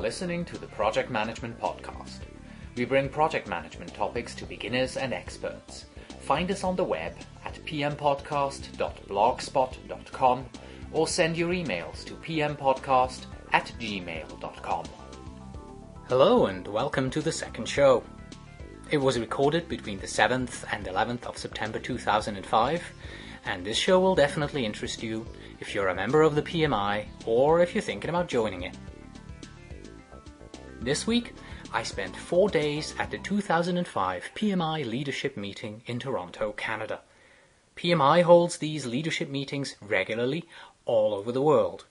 listening to the Project Management Podcast. We bring project management topics to beginners and experts. Find us on the web at pmpodcast.blogspot.com or send your emails to pmpodcast@gmail.com. Hello and welcome to the second show. It was recorded between the 7th and 11th of September 2005, and this show will definitely interest you if you're a member of the PMI or if you're thinking about joining it. This week, I spent 4 days at the 2005 PMI Leadership Meeting in Toronto, Canada. PMI holds these leadership meetings regularly all over the world.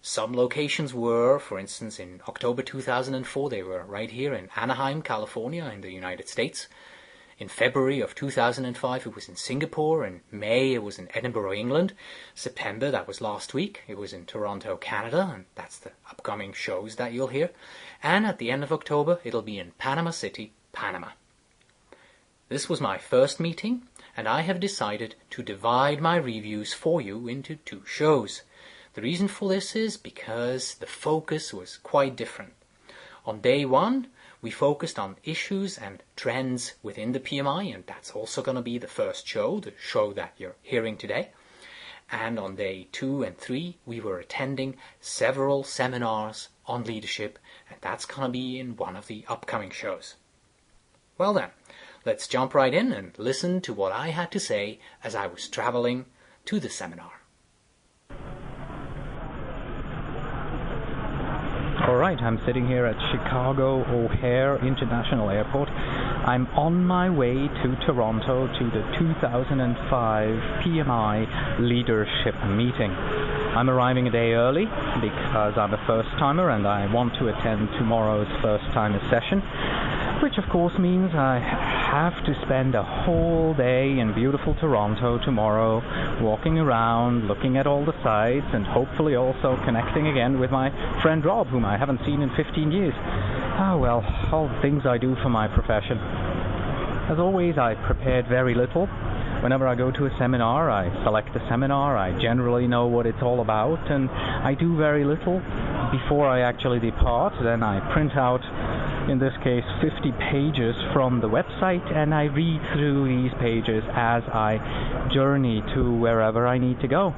Some locations were, for instance, in October 2004, they were right here in Anaheim, California, in the United States. In February of 2005, it was in Singapore. In May, it was in Edinburgh, England. September, that was last week, it was in Toronto, Canada, and that's the upcoming shows that you'll hear. And at the end of October, it'll be in Panama City, Panama. This was my first meeting, and I have decided to divide my reviews for you into 2 shows. The reason for this is because the focus was quite different. On day 1, we focused on issues and trends within the PMI, and that's also going to be the first show, the show that you're hearing today. And on day 2 and 3, we were attending several seminars on leadership, and that's going to be in one of the upcoming shows. Well then, let's jump right in and listen to what I had to say as I was traveling to the seminar. Alright, I'm sitting here at Chicago O'Hare International Airport. I'm on my way to Toronto to the 2005 PMI Leadership Meeting. I'm arriving a day early because I'm a first-timer and I want to attend tomorrow's first-timer session, which of course means I have to spend a whole day in beautiful Toronto tomorrow, walking around, looking at all the sights, and hopefully also connecting again with my friend Rob, whom I haven't seen in 15 years. Oh well, all the things I do for my profession. As always, I prepared very little. Whenever I go to a seminar, I select a seminar, I generally know what it's all about, and I do very little before I actually depart. Then I print out, in this case, 50 pages from the website, and I read through these pages as I journey to wherever I need to go.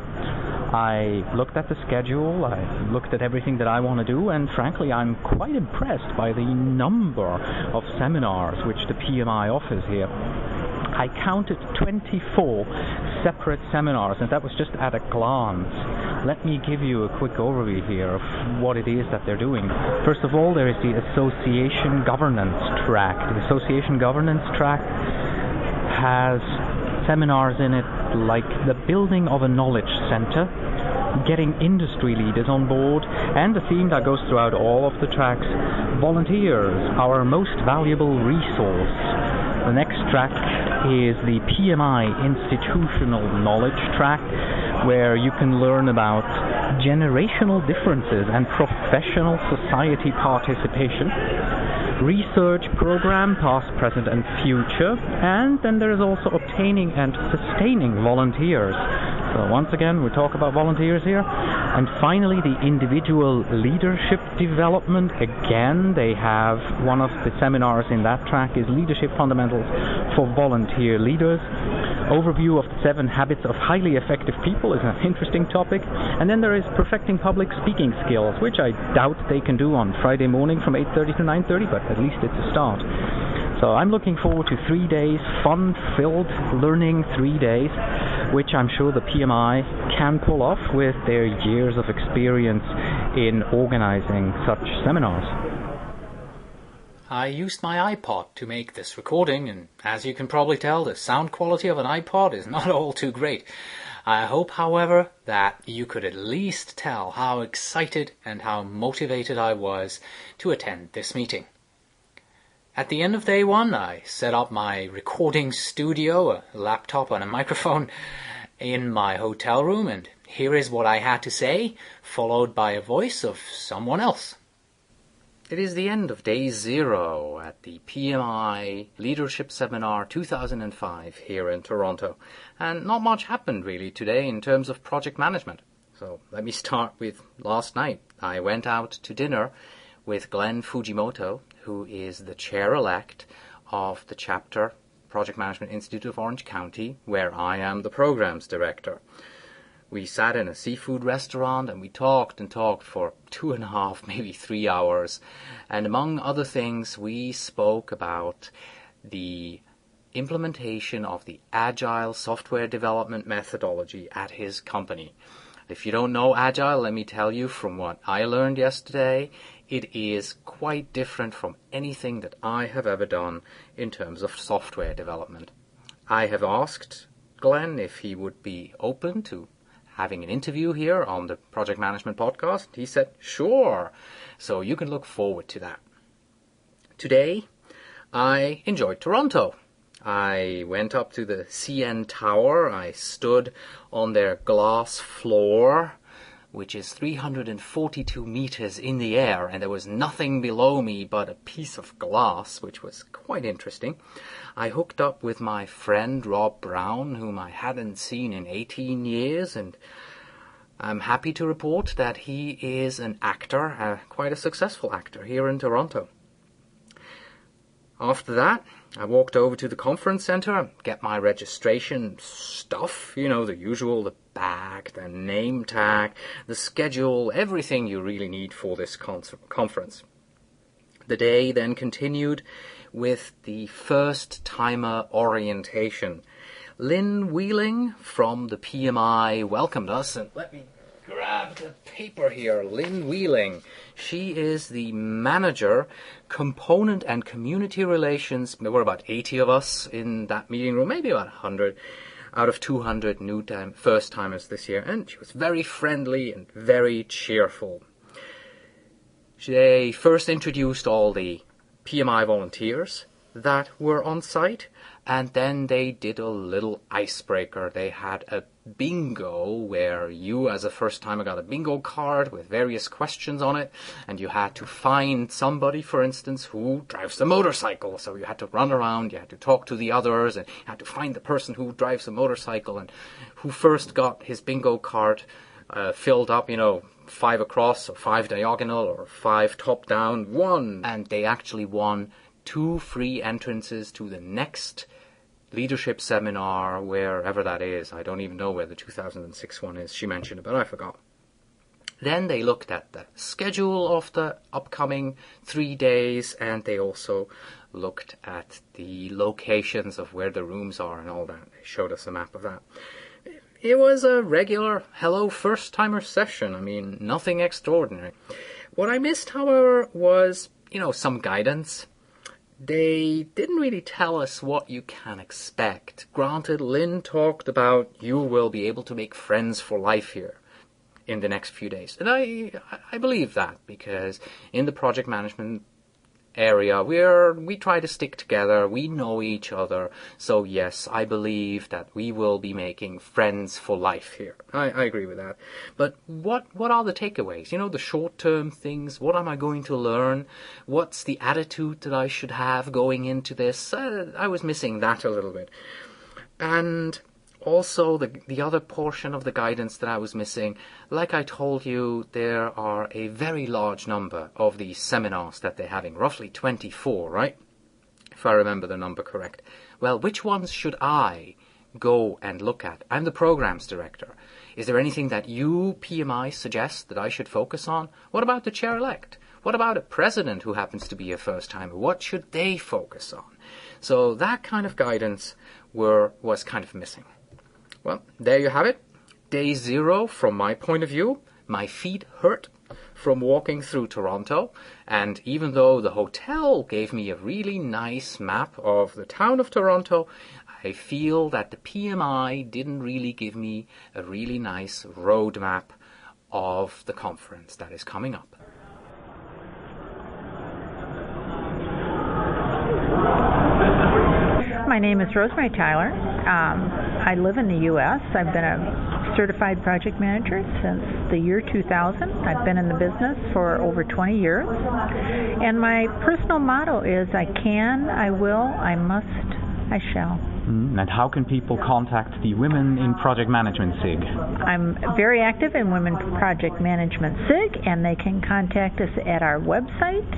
I looked at the schedule, I looked at everything that I want to do, and frankly, I'm quite impressed by the number of seminars which the PMI offers here. I counted 24 separate seminars, and that was just at a glance. Let me give you a quick overview here of what it is that they're doing. First of all, there is the Association Governance Track. The Association Governance Track has seminars in it like the building of a knowledge center, getting industry leaders on board, and the theme that goes throughout all of the tracks, volunteers, our most valuable resource. The next track is the PMI Institutional Knowledge Track, where you can learn about generational differences and professional society participation, research program, past, present and future, and then there is also obtaining and sustaining volunteers. So once again, we talk about volunteers here. And finally, the individual leadership development. Again, they have one of the seminars in that track is Leadership Fundamentals for Volunteer Leaders. Overview of the 7 habits of highly effective people is an interesting topic. And then there is Perfecting Public Speaking Skills, which I doubt they can do on Friday morning from 8:30 to 9:30, but at least it's a start. So I'm looking forward to 3 days, fun-filled learning 3 days, which I'm sure the PMI can pull off with their years of experience in organizing such seminars. I used my iPod to make this recording, and as you can probably tell, the sound quality of an iPod is not all too great. I hope, however, that you could at least tell how excited and how motivated I was to attend this meeting. At the end of day 1, I set up my recording studio, a laptop and a microphone, in my hotel room, and here is what I had to say, followed by a voice of someone else. It is the end of day 0 at the PMI Leadership Seminar 2005 here in Toronto, and not much happened really today in terms of project management. So let me start with last night. I went out to dinner with Glenn Fujimoto, who is the chair-elect of the chapter Project Management Institute of Orange County, where I am the programs director. We sat in a seafood restaurant and we talked for 2.5, maybe 3 hours. And among other things, we spoke about the implementation of the Agile software development methodology at his company. If you don't know Agile, let me tell you from what I learned yesterday, it is quite different from anything that I have ever done in terms of software development. I have asked Glenn if he would be open to having an interview here on the Project Management Podcast. He said, sure. So you can look forward to that. Today, I enjoyed Toronto. I went up to the CN Tower. I stood on their glass floor, which is 342 meters in the air, and there was nothing below me but a piece of glass, which was quite interesting. I hooked up with my friend Rob Brown, whom I hadn't seen in 18 years, and I'm happy to report that he is an actor, quite a successful actor here in Toronto. After that, I walked over to the conference center, get my registration stuff, the usual, the bag, the name tag, the schedule, everything you really need for this conference. The day then continued with the first-timer orientation. Lynn Wheeling from the PMI welcomed us, and let me grab the paper here. Lynn Wheeling. She is the manager, component and community relations. There were about 80 of us in that meeting room, maybe about 100 out of 200 first-timers this year. And she was very friendly and very cheerful. They first introduced all the PMI volunteers that were on site, and then they did a little icebreaker. They had a bingo where you as a first timer got a bingo card with various questions on it, and you had to find somebody, for instance, who drives the motorcycle. So you had to run around, you had to talk to the others, and you had to find the person who drives the motorcycle and who first got his bingo card filled up, 5 across or 5 diagonal or 5 top down, won. And they actually won 2 free entrances to the next leadership seminar, wherever that is. I don't even know where the 2006 one is. She mentioned it, but I forgot. Then they looked at the schedule of the upcoming 3 days, and they also looked at the locations of where the rooms are and all that. They showed us a map of that. It was a regular hello first-timer session. Nothing extraordinary. What I missed, however, was, some guidance. They didn't really tell us what you can expect. Granted, Lynn talked about you will be able to make friends for life here in the next few days. And I believe that, because in the project management area, we try to stick together, we know each other. So yes, I believe that we will be making friends for life here. I agree with that. But what are the takeaways? The short-term things. What am I going to learn? What's the attitude that I should have going into this? I was missing that a little bit. And also, the other portion of the guidance that I was missing, like I told you, there are a very large number of these seminars that they're having, roughly 24, right? If I remember the number correct. Well, which ones should I go and look at? I'm the programs director. Is there anything that you, PMI, suggest that I should focus on? What about the chair-elect? What about a president who happens to be a first-timer? What should they focus on? So that kind of guidance was kind of missing. Well, there you have it. Day 0 from my point of view. My feet hurt from walking through Toronto, and even though the hotel gave me a really nice map of the town of Toronto, I feel that the PMI didn't really give me a really nice roadmap of the conference that is coming up. My name is Rosemary Tyler. I live in the U.S. I've been a certified project manager since the year 2000. I've been in the business for over 20 years. And my personal motto is I can, I will, I must I shall. And how can people contact the Women in Project Management SIG? I'm very active in Women Project Management SIG, and they can contact us at our website,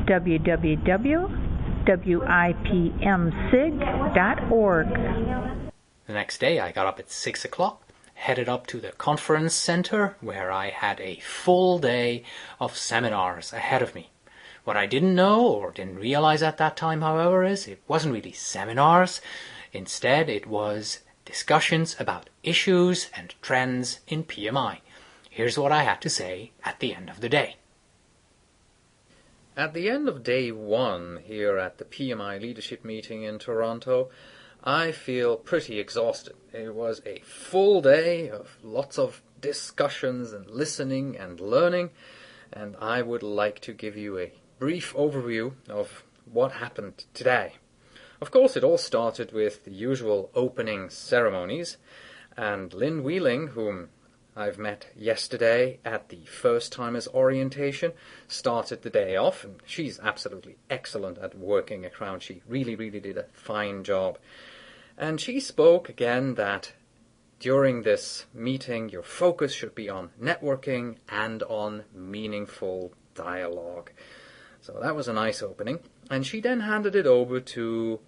www.wipmsig.org. The next day I got up at 6 o'clock, headed up to the conference center where I had a full day of seminars ahead of me. What I didn't know or didn't realize at that time, however, is it wasn't really seminars. Instead, it was discussions about issues and trends in PMI. Here's what I had to say at the end of the day. At the end of day one here at the PMI leadership meeting in Toronto, I feel pretty exhausted. It was a full day of lots of discussions and listening and learning, and I would like to give you a brief overview of what happened today. Of course, it all started with the usual opening ceremonies, and Lynn Wheeling, whom I've met yesterday at the first timers orientation, started the day off, and she's absolutely excellent at working a crowd. She really did a fine job. And she spoke again that during this meeting, your focus should be on networking and on meaningful dialogue. So that was a nice opening. And she then handed it over to,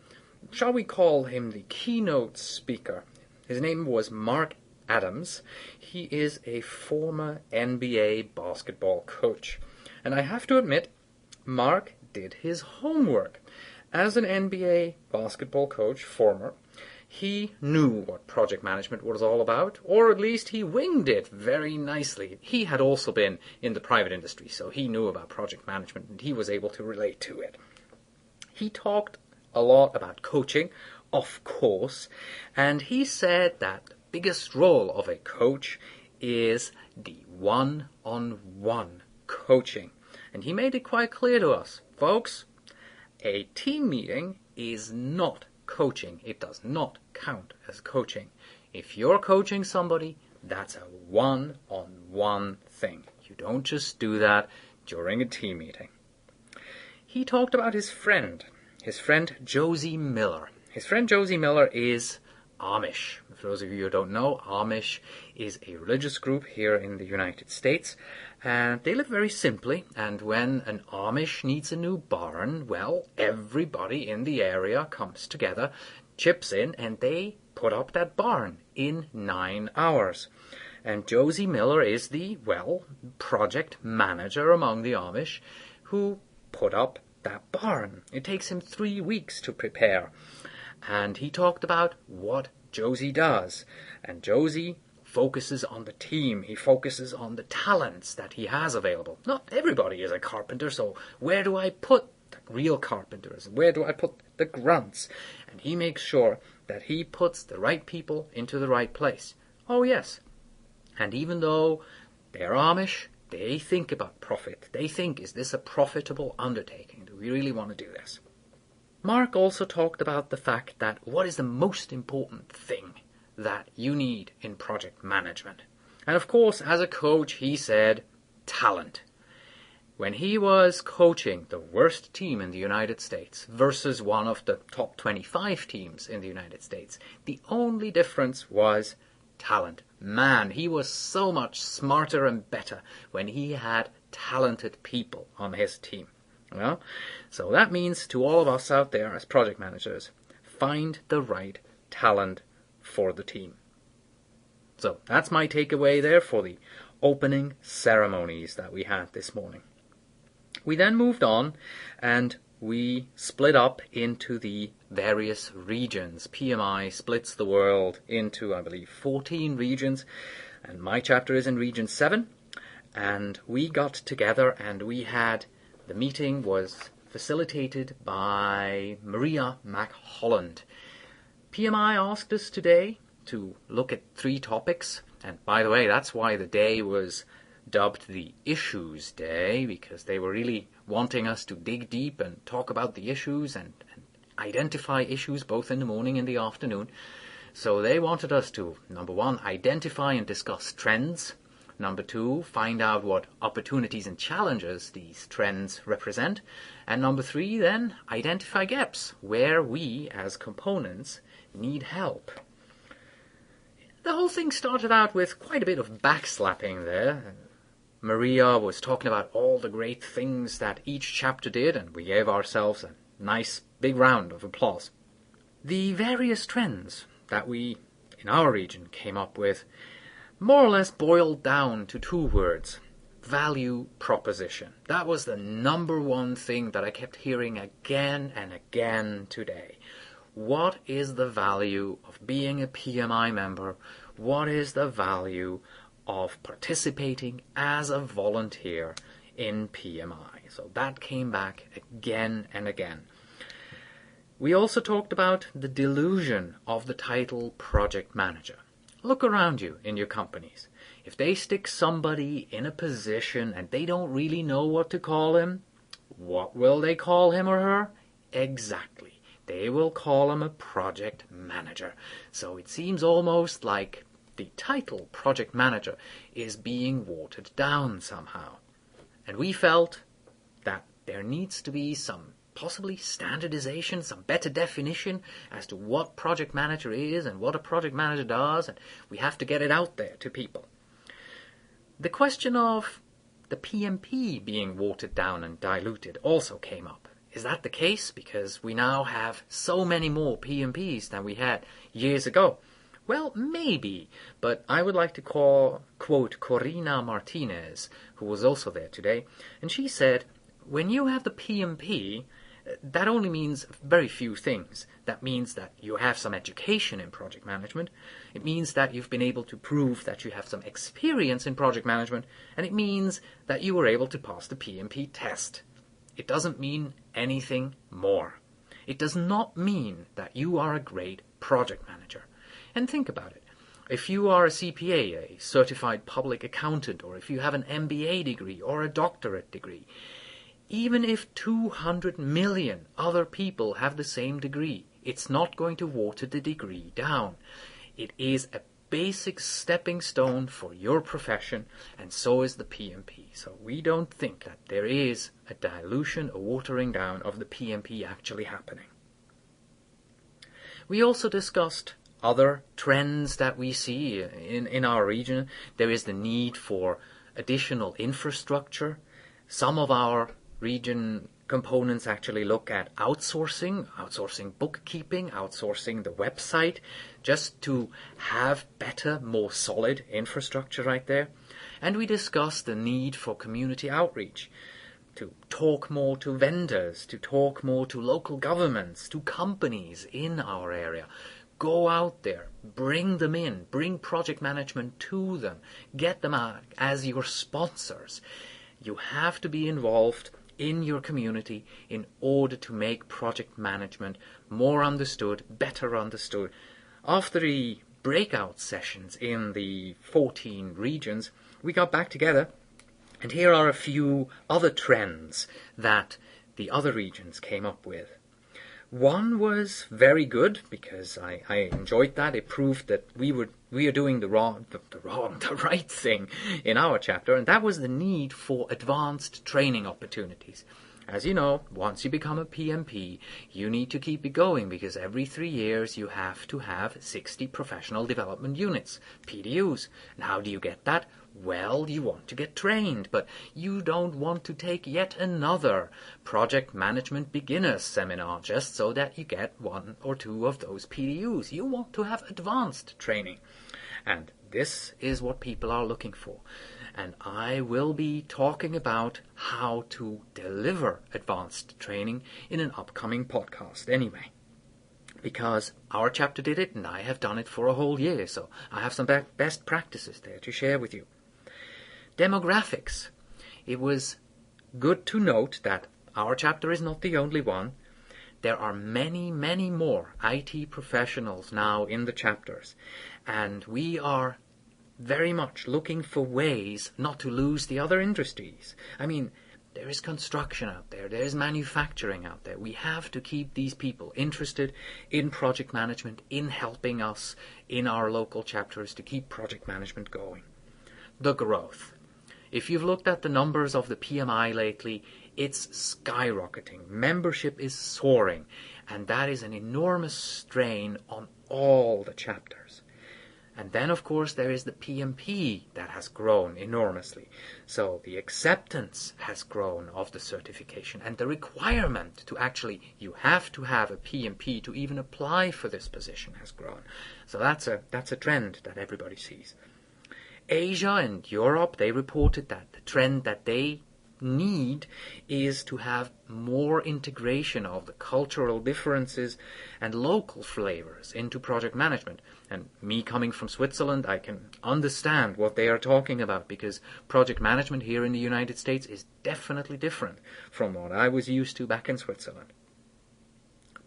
shall we call him the keynote speaker? His name was Mark Adams. He is a former NBA basketball coach. And I have to admit, Mark did his homework. As an NBA basketball coach, former, he knew what project management was all about, or at least he winged it very nicely. He had also been in the private industry, so he knew about project management and he was able to relate to it. He talked a lot about coaching, of course, and he said that the biggest role of a coach is the one-on-one coaching. And he made it quite clear to us, folks, a team meeting is not coaching. It does not count as coaching. If you're coaching somebody, that's a one-on-one thing. You don't just do that during a team meeting. He talked about his friend Josie Miller. His friend Josie Miller is Amish. For those of you who don't know, Amish is a religious group here in the United States, and they live very simply, and when an Amish needs a new barn, well, everybody in the area comes together, chips in, and they put up that barn in 9 hours. And Josie Miller is the, project manager among the Amish who put up that barn. It takes him 3 weeks to prepare. And he talked about what Josie does. And Josie focuses on the team. He focuses on the talents that he has available. Not everybody is a carpenter, so where do I put the real carpenters? Where do I put the grunts? And he makes sure that he puts the right people into the right place. Oh, yes. And even though they're Amish, they think about profit. They think, is this a profitable undertaking? Do we really want to do this? Mark also talked about the fact that what is the most important thing that you need in project management. And of course, as a coach, he said talent. When he was coaching the worst team in the United States versus one of the top 25 teams in the United States, the only difference was talent. Man, he was so much smarter and better when he had talented people on his team. Well, so that means to all of us out there as project managers, find the right talent for the team. So that's my takeaway there for the opening ceremonies that we had this morning. We then moved on and we split up into the various regions. PMI splits the world into, I believe, 14 regions, and my chapter is in region 7. And we got together and the meeting was facilitated by Maria McHolland. PMI asked us today to look at 3 topics, and by the way, that's why the day was dubbed the Issues Day, because they were really wanting us to dig deep and talk about the issues and identify issues both in the morning and the afternoon. So they wanted us to, number 1, identify and discuss trends. Number 2, find out what opportunities and challenges these trends represent. And number 3, then, identify gaps where we, as components, need help. The whole thing started out with quite a bit of backslapping there. Maria was talking about all the great things that each chapter did, and we gave ourselves a nice big round of applause. The various trends that we, in our region, came up with more or less boiled down to 2 words: value proposition. That was the number one thing that I kept hearing again and again today. What is the value of being a PMI member? What is the value of participating as a volunteer in PMI? So that came back again and again. We also talked about the delusion of the title project manager. Look around you in your companies. If they stick somebody in a position and they don't really know what to call him, what will they call him or her? Exactly. They will call him a project manager. So it seems almost like the title project manager is being watered down somehow. And we felt that there needs to be some possibly standardization, some better definition as to what project manager is and what a project manager does, and we have to get it out there to people. The question of the PMP being watered down and diluted also came up. Is that the case? Because we now have so many more PMPs than we had years ago. Well, maybe, but I would like to quote Corina Martinez, who was also there today, and she said, when you have the PMP, that only means very few things. That means that you have some education in project management. It means that you've been able to prove that you have some experience in project management. And it means that you were able to pass the PMP test. It doesn't mean anything more. It does not mean that you are a great project manager. And think about it. If you are a CPA, a certified public accountant, or if you have an MBA degree or a doctorate degree, even if 200 million other people have the same degree, it's not going to water the degree down. It is a basic stepping stone for your profession, and so is the PMP. So we don't think that there is a dilution, a watering down of the PMP actually happening. We also discussed other trends that we see in our region. There is the need for additional infrastructure. Some of our region components actually look at outsourcing bookkeeping, outsourcing the website, just to have better, more solid infrastructure right there. And we discussed the need for community outreach, to talk more to vendors, to talk more to local governments, to companies in our area. Go out there, bring them in, bring project management to them, get them out as your sponsors. You have to be involved in your community in order to make project management more understood, better understood. After the breakout sessions in the 14 regions, we got back together, and here are a few other trends that the other regions came up with. One was very good because I enjoyed that. It proved that we are doing the right thing in our chapter, and that was the need for advanced training opportunities. As you know, once you become a PMP, you need to keep it going because every 3 years you have to have 60 professional development units, PDUs. And how do you get that? Well, you want to get trained, but you don't want to take yet another project management beginners seminar just so that you get 1 or 2 of those PDUs. You want to have advanced training. And this is what people are looking for. And I will be talking about how to deliver advanced training in an upcoming podcast anyway. Because our chapter did it and I have done it for a whole year, so I have some best practices there to share with you. Demographics. It was good to note that our chapter is not the only one. There are many, many more IT professionals now in the chapters, and we are very much looking for ways not to lose the other industries. I mean, there is construction out there, there is manufacturing out there. We have to keep these people interested in project management, in helping us in our local chapters to keep project management going. the growth. If you've looked at the numbers of the PMI lately, it's skyrocketing. Membership is soaring, and that is an enormous strain on all the chapters. And then, of course, there is the PMP that has grown enormously. So the acceptance has grown of the certification, and the requirement to actually, you have to have a PMP to even apply for this position has grown. So that's a trend that everybody sees. Asia and Europe, they reported that the trend that they need is to have more integration of the cultural differences and local flavors into project management. And me coming from Switzerland, I can understand what they are talking about, because project management here in the United States is definitely different from what I was used to back in Switzerland.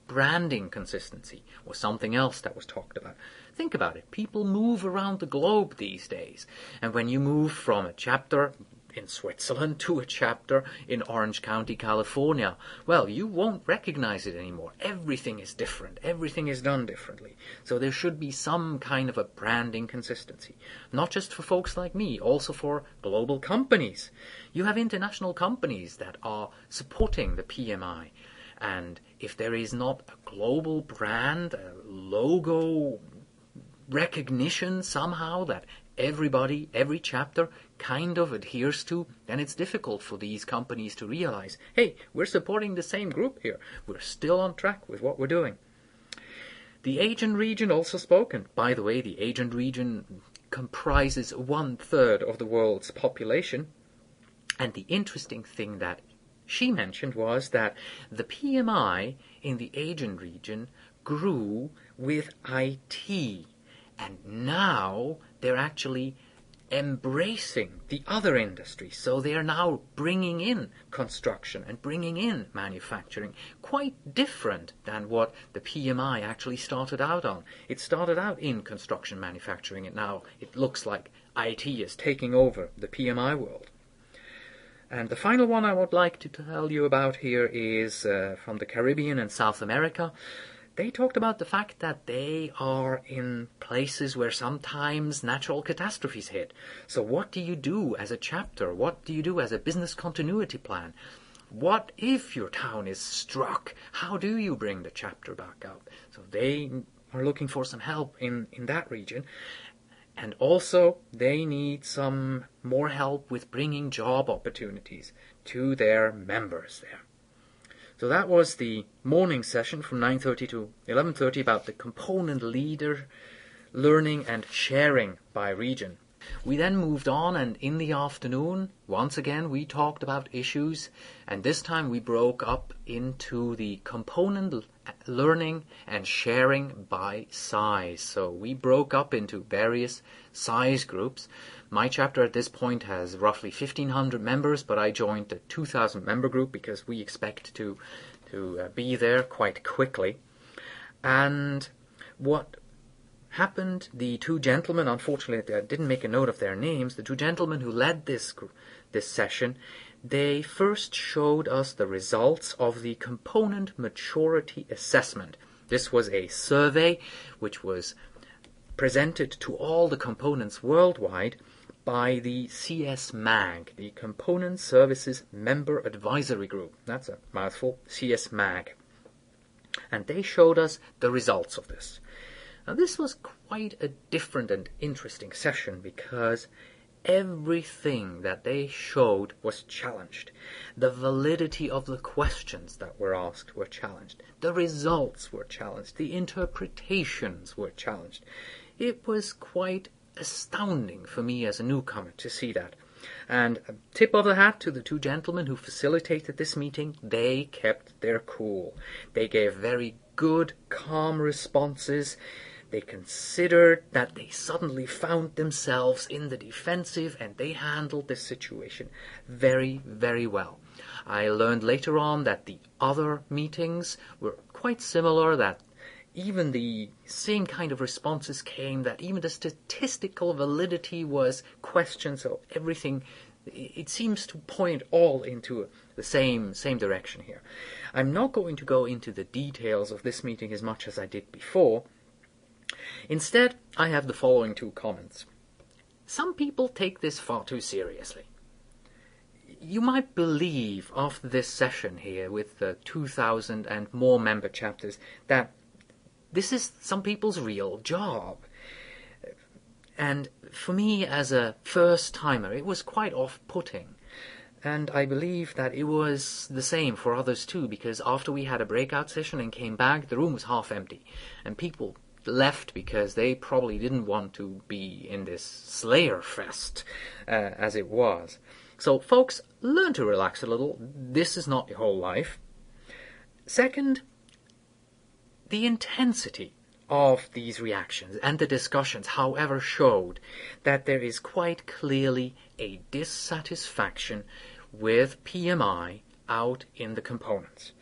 Branding consistency was something else that was talked about. Think about it. People move around the globe these days. And when you move from a chapter in Switzerland to a chapter in Orange County, California, well, you won't recognize it anymore. Everything is different. Everything is done differently. So there should be some kind of a branding consistency. Not just for folks like me, also for global companies. You have international companies that are supporting the PMI. And if there is not a global brand, a logo recognition somehow that everybody, every chapter kind of adheres to, then it's difficult for these companies to realize, hey, we're supporting the same group here. We're still on track with what we're doing. The Asian region also spoke, and by the way, the Asian region comprises 1/3 of the world's population. And the interesting thing that she mentioned was that the PMI in the Asian region grew with IT. And now they're actually embracing the other industries. So they are now bringing in construction and bringing in manufacturing, quite different than what the PMI actually started out on. It started out in construction manufacturing, and now it looks like IT is taking over the PMI world. And the final one I would like to tell you about here is from the Caribbean and South America. They talked about the fact that they are in places where sometimes natural catastrophes hit. So what do you do as a chapter? What do you do as a business continuity plan? What if your town is struck? How do you bring the chapter back up? So they are looking for some help in that region. And also, they need some more help with bringing job opportunities to their members there. So that was the morning session from 9:30 to 11:30 about the component leader learning and sharing by region. We then moved on, and in the afternoon, once again, we talked about issues, and this time we broke up into the component learning and sharing by size. So we broke up into various size groups. My chapter at this point has roughly 1,500 members, but I joined the 2,000 member group because we expect to be there quite quickly. And what happened, the two gentlemen, unfortunately I didn't make a note of their names, the two gentlemen who led this session, they first showed us the results of the component maturity assessment. This was a survey which was presented to all the components worldwide by the CS-MAG, the Component Services Member Advisory Group. That's a mouthful, CS-MAG. And they showed us the results of this. Now this was quite a different and interesting session because everything that they showed was challenged. The validity of the questions that were asked were challenged. The results were challenged. The interpretations were challenged. It was quite astounding for me as a newcomer to see that. And a tip of the hat to the two gentlemen who facilitated this meeting, they kept their cool. They gave very good, calm responses. They considered that they suddenly found themselves in the defensive, and they handled this situation very, very well. I learned later on that the other meetings were quite similar, that even the same kind of responses came, that even the statistical validity was questioned, so everything, it seems to point all into the same direction here. I'm not going to go into the details of this meeting as much as I did before. Instead, I have the following two comments. some people take this far too seriously. You might believe after this session here with the 2,000 and more member chapters that this is some people's real job. And for me as a first-timer, it was quite off-putting. And I believe that it was the same for others too, because after we had a breakout session and came back, the room was half empty. And people left because they probably didn't want to be in this Slayer fest as it was. So folks, learn to relax a little. This is not your whole life. Second, the intensity of these reactions and the discussions, however, showed that there is quite clearly a dissatisfaction with PMI out in the components.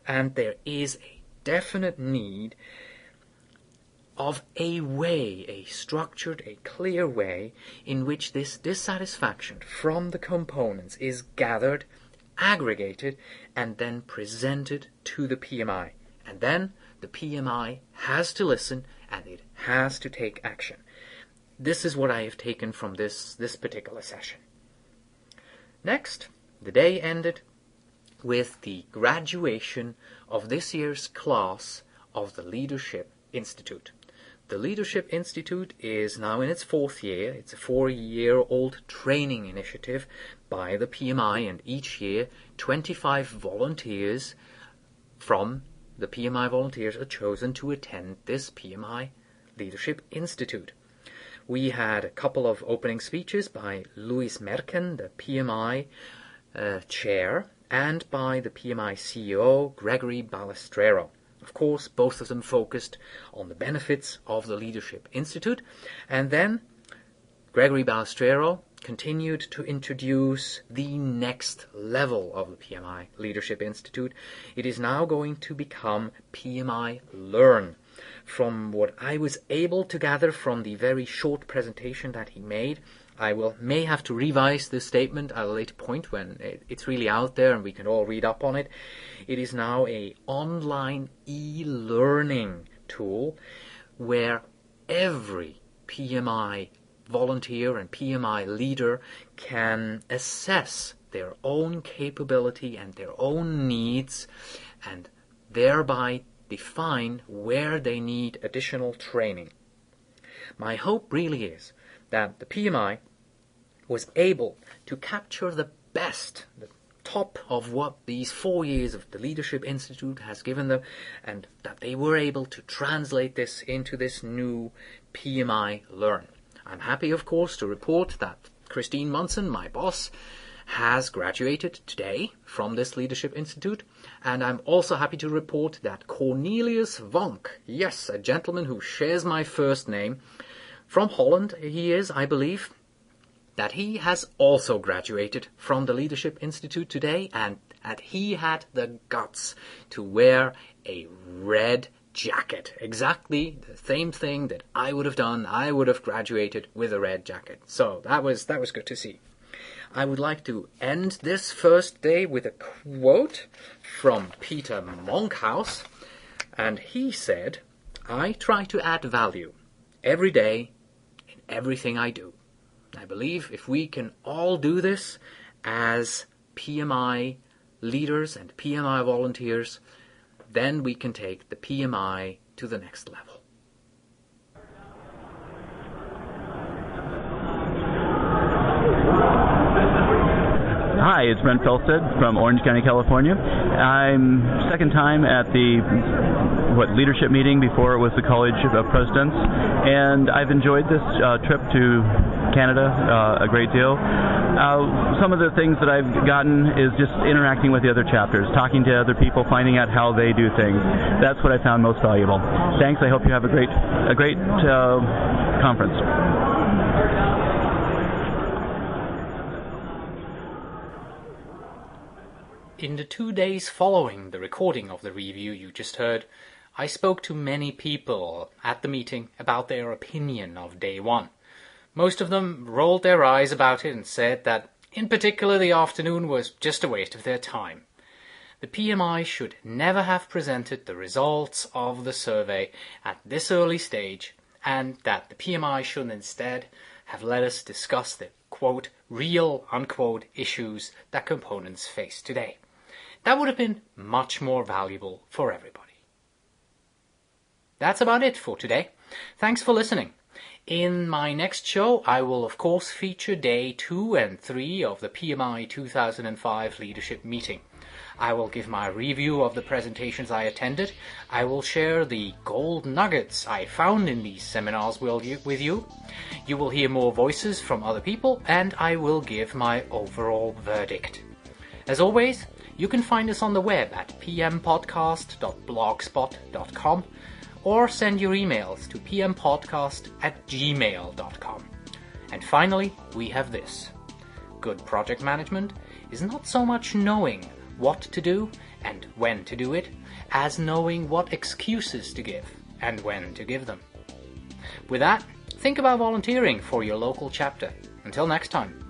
And there is a definite need of a way, a structured, a clear way in which this dissatisfaction from the components is gathered, aggregated, and then presented to the PMI. And then the PMI has to listen and it has to take action. This is what I have taken from this particular session. Next, the day ended with the graduation of this year's class of the Leadership Institute. The Leadership Institute is now in its 4th year. It's a 4-year-old training initiative by the PMI, and each year 25 volunteers from the PMI volunteers are chosen to attend this PMI Leadership Institute. We had a couple of opening speeches by Luis Merken, the PMI chair, and by the PMI CEO, Gregory Balestrero. Of course, both of them focused on the benefits of the Leadership Institute. And then Gregory Balestrero continued to introduce the next level of the PMI Leadership Institute. It is now going to become PMI Learn. From what I was able to gather from the very short presentation that he made, I may have to revise this statement at a later point when it's really out there and we can all read up on it. It is now an online e-learning tool where every PMI volunteer and PMI leader can assess their own capability and their own needs and thereby define where they need additional training. My hope really is that the PMI was able to capture the best, the top of what these 4 years of the Leadership Institute has given them, and that they were able to translate this into this new PMI Learn. I'm happy, of course, to report that Christine Munson, my boss, has graduated today from this Leadership Institute, and I'm also happy to report that Cornelius Vonk, yes, a gentleman who shares my first name, from Holland he is, I believe, that he has also graduated from the Leadership Institute today, and that he had the guts to wear a red jacket. Exactly the same thing that I would have done. I would have graduated with a red jacket. So that was good to see. I would like to end this first day with a quote from Peter Monkhouse, and he said, "I try to add value every day in everything I do." I believe if we can all do this as PMI leaders and PMI volunteers, then we can take the PMI to the next level. Hi, it's Brent Felstead from Orange County, California. I'm second time at the leadership meeting. Before it was the College of Presidents, and I've enjoyed this trip to Canada a great deal. Some of the things that I've gotten is just interacting with the other chapters, talking to other people, finding out how they do things. That's what I found most valuable. Thanks. I hope you have a great conference. In the 2 days following the recording of the review you just heard, I spoke to many people at the meeting about their opinion of Day 1. Most of them rolled their eyes about it and said that, in particular, the afternoon was just a waste of their time. The PMI should never have presented the results of the survey at this early stage, and that the PMI should instead have let us discuss the, quote, real, unquote, issues that components face today. That would have been much more valuable for everybody. That's about it for today. Thanks for listening. In my next show, I will of course feature day 2 and 3 of the PMI 2005 leadership meeting. I will give my review of the presentations I attended. I will share the gold nuggets I found in these seminars with you. You will hear more voices from other people, and I will give my overall verdict. As always, you can find us on the web at pmpodcast.blogspot.com or send your emails to pmpodcast@gmail.com. And finally, we have this. Good project management is not so much knowing what to do and when to do it, as knowing what excuses to give and when to give them. With that, think about volunteering for your local chapter. Until next time.